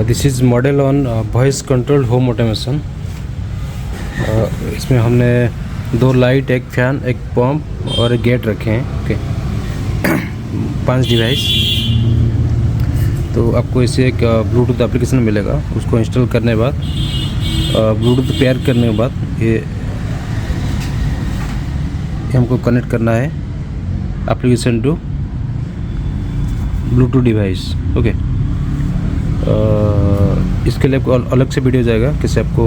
This is model on voice control home automation. इसमें हमने 2 light, एक फैन, एक पंप और एक गेट रखे हैं। Okay 5 device. तो आपको इससे एक ब्लूटूथ एप्लीकेशन मिलेगा। उसको इंस्टॉल करने के बाद ब्लूटूथ पेयर करने के बाद ये हमको कनेक्ट करना है application to Bluetooth device. Okay इसके लिए आपको अलग से वीडियो जाएगा कैसे आपको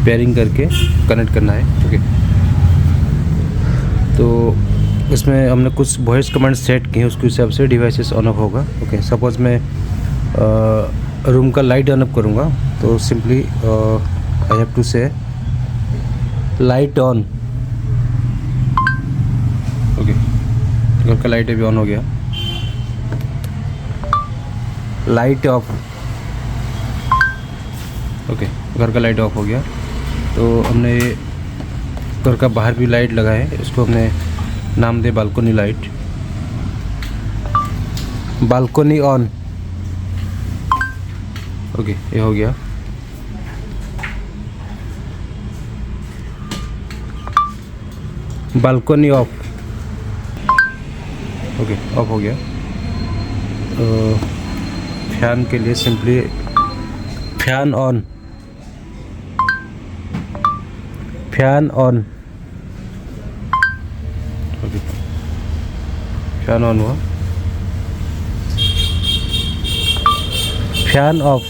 पेयरिंग करके कनेक्ट करना है। ओके तो इसमें हमने कुछ वॉइस कमांड सेट किए हैं, उसके हिसाब से डिवाइसेस ऑन ऑफ होगा। ओके सपोज मैं रूम का लाइट ऑन ऑफ करूँगा तो सिंपली आई हैव टू से लाइट ऑन। ओके घर का लाइट अभी ऑन हो गया। Light of. ओके घर का लाइट ऑफ हो गया। तो हमने घर का बाहर भी लाइट लगा है, इसको हमने नाम दे balcony light. Balcony on. Okay ये हो गया। Balcony of. ओके ऑफ हो गया। फैन के लिए simply fan on. Fan on. Okay fan on हुआ। Fan off.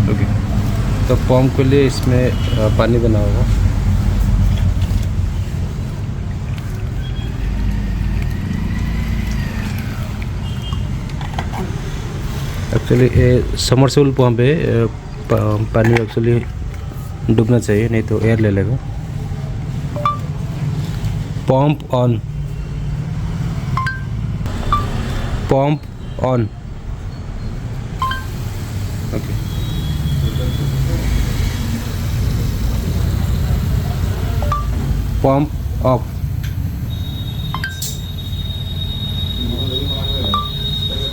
ओके तो पंप के लिए इसमें पानी बना होगा। एक्चुअली ये समरसेबल पंप है, पानी एक्चुअली डूबना चाहिए नहीं तो एयर ले लेगा। Pump on. Pump on. Okay pump of.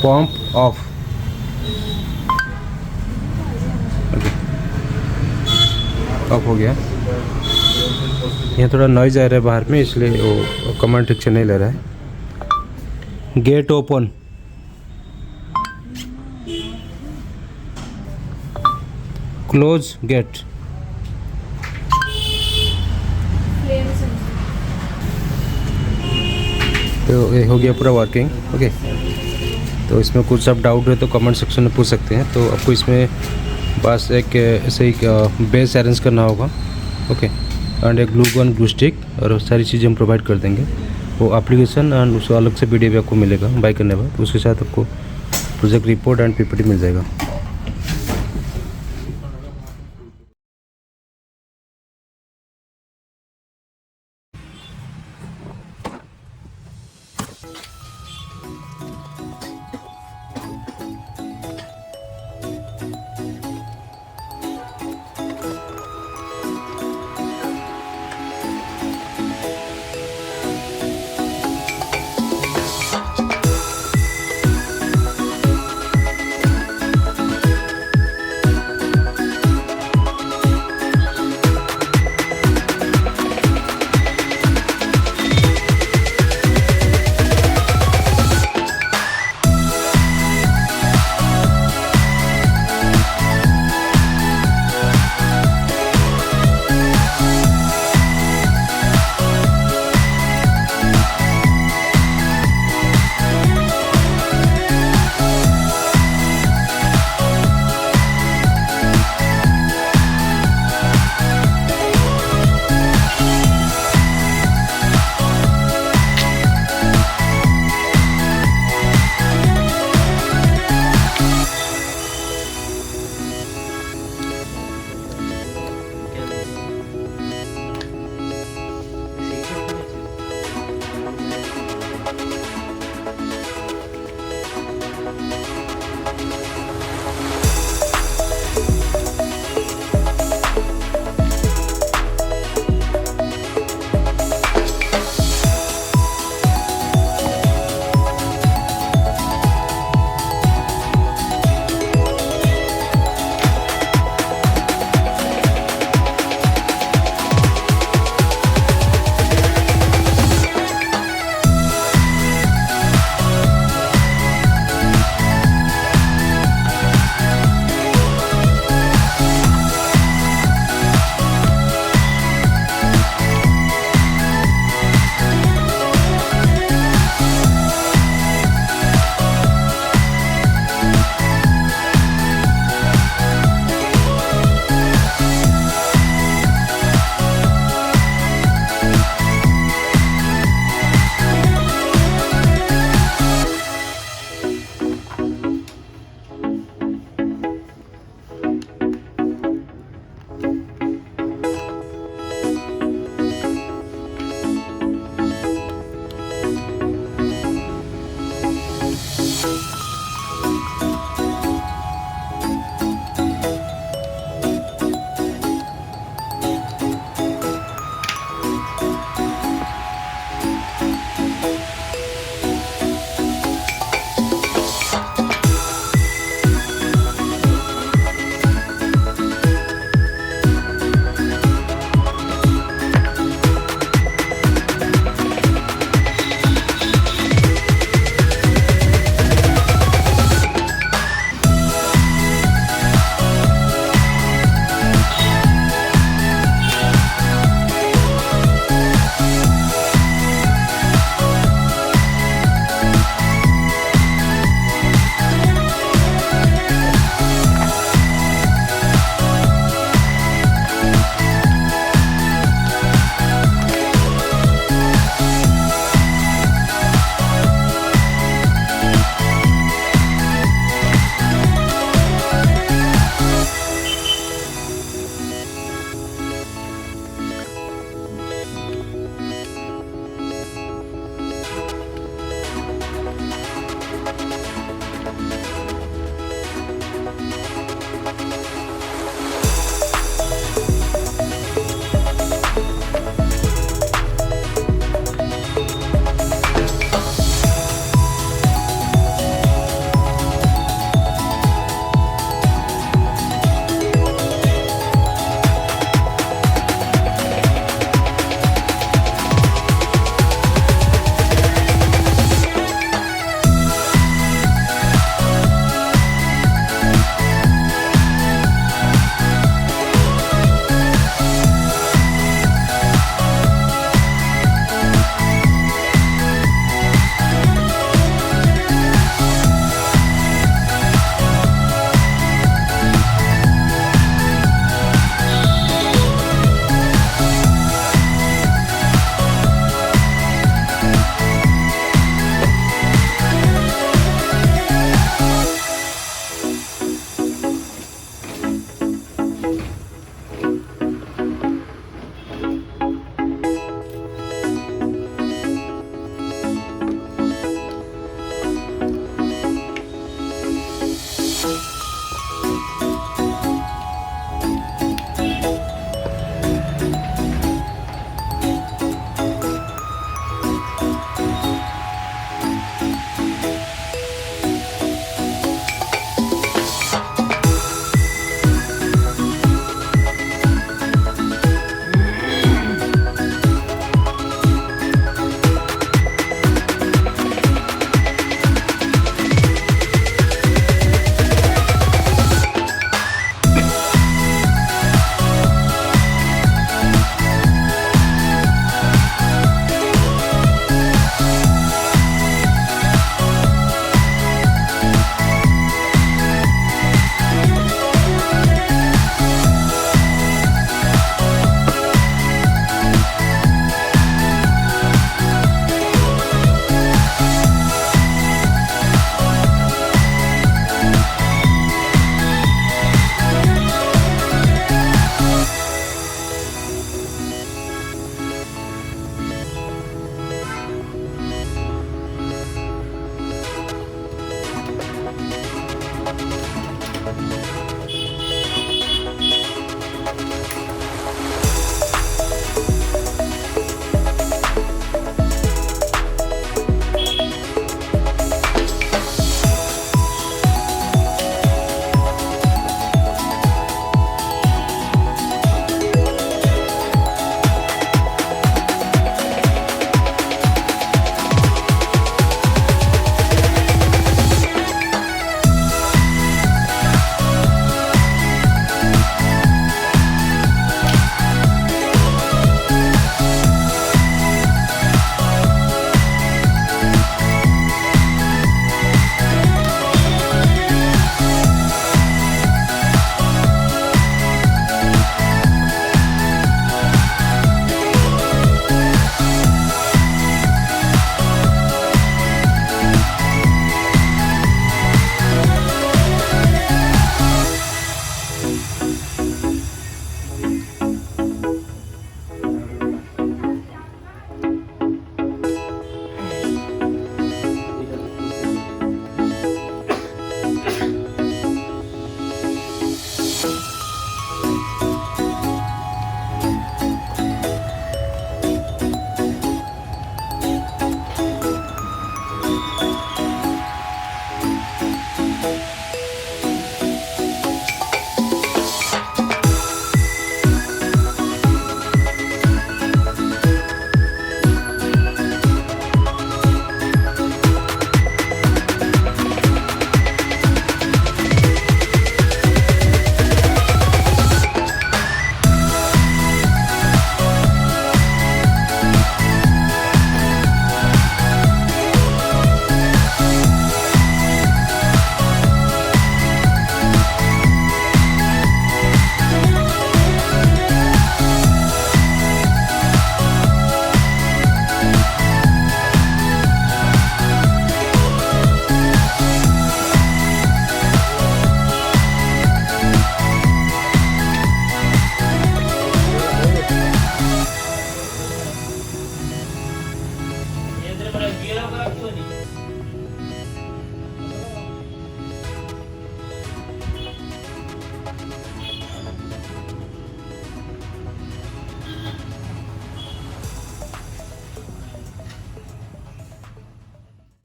Pump of. Of हो गया। यहाँ थोड़ा नॉइज आ रहा है बाहर में, इसलिए वो कमांड ठीक से नहीं ले रहा है। Gate open. Close gate. तो ये हो गया पूरा वर्किंग। ओके तो इसमें कुछ आप डाउट है तो कमेंट सेक्शन में पूछ सकते हैं। तो आपको इसमें बस एक ऐसे ही बेस अरेंज करना होगा। ओके एंड एक ग्लू गन, ग्लू स्टिक और सारी चीज़ें हम प्रोवाइड कर देंगे। वो एप्लीकेशन एंड उसको अलग से वीडियो भी आपको मिलेगा बाय करने के बाद। उसके साथ आपको प्रोजेक्ट रिपोर्ट एंड पीपीटी मिल जाएगा।